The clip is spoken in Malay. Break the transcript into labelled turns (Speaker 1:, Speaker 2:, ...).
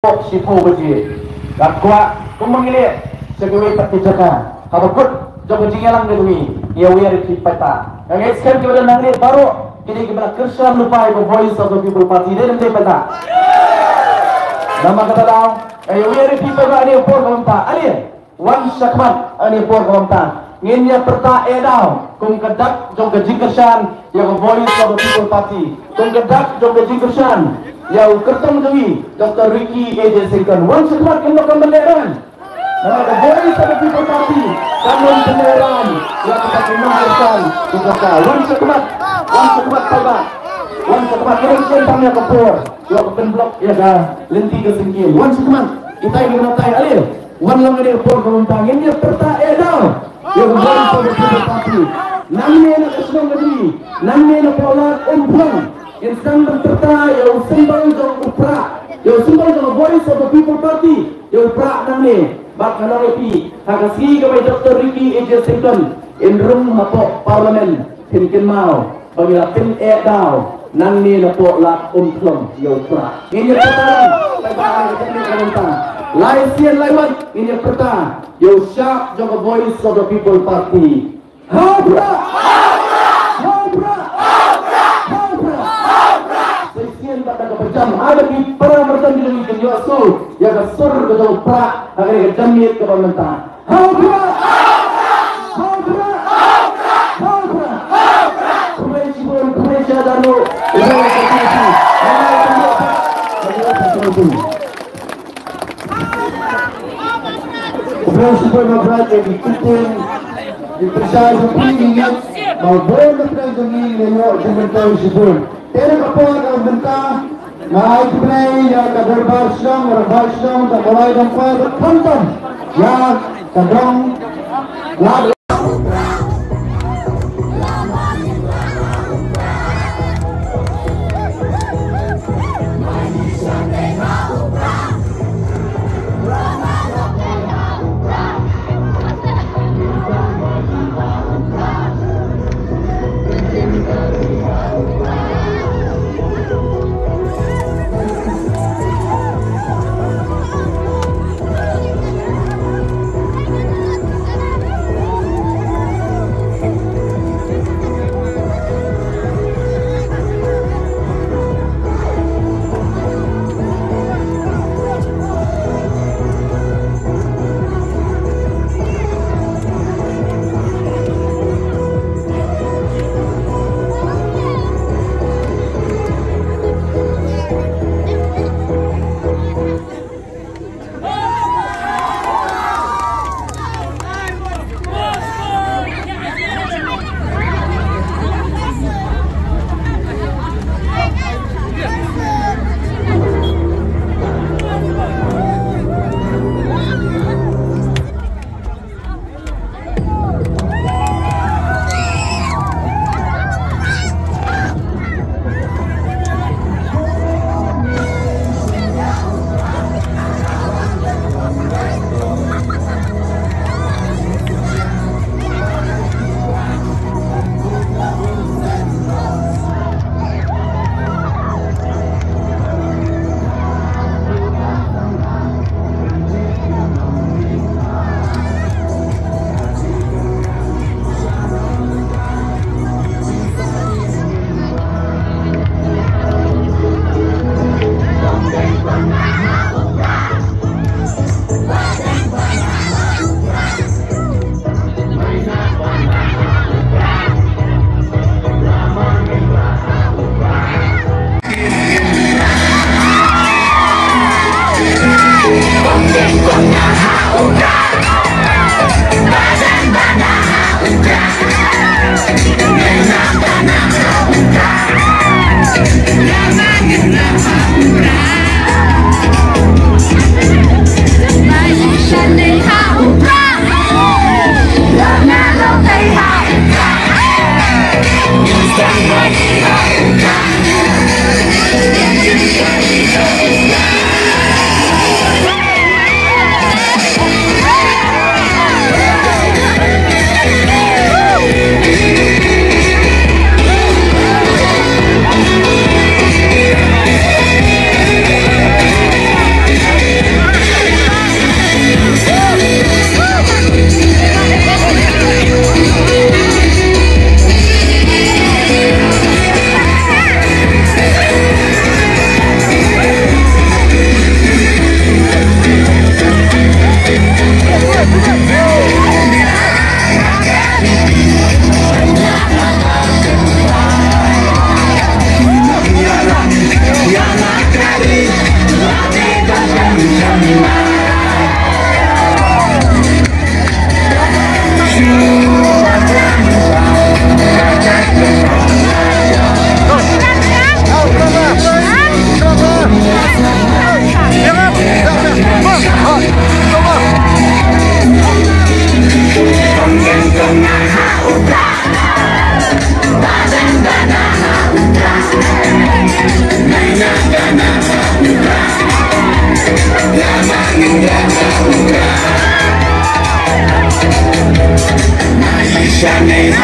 Speaker 1: sipu beji kat kuat kumangile segwe patijaka habakut jogo jingalang negwi ya wiari peta yang eskan kepada nangri baru kini kita kersan lupa ibu voice of the people party dia nanti peta nama kata daw ya wiari peta ani por kamta ali wan sakman ani por kamta nginya perta daw kung kadak jogo jingersan ya voice of the people party kung kadak jogo jingersan ya kertong dewi Dr. Ricky AJ Singkon wan sakman kendo kembalian nama voice of the people party kanon beneran yang kita kenalkan juga wan sakman taiba wan sakman kirim sentangnya kepur ya kepen blok ya ga lenti ke singkil wan sakman kita ini menatai alil wan lang ini kepur kemuntang ini perta daw ya voice of the people party namanya nak kesenang negeri namanya pola umplong yang sedang berterta yang sembang jong upra yang sembang jong voice of the people party yang upra namanya bak kanaripi hakasi kawai Dr. Ricky AJ Singkon in room mapok parlimen pinkin mau pagila pin daw namanya napok lak umplong yang upra ini pertanyaan pagbahan kita kanunta lai sian laiwan ini pertanyaan yang syak jong voice of the people party habra ada di para mertan di dalam kenyasul ya kasur ke dalam pra agar ke jamit ke pemerintah habra kumai dano super mabrat yang dikutin dipercaya sepuluh mau boleh berperang demi lenyok sebentar super Tera kapal ang benta naik play ya kader barsong tak mulai dan kuat konton ya kadang lalu
Speaker 2: Maisha ni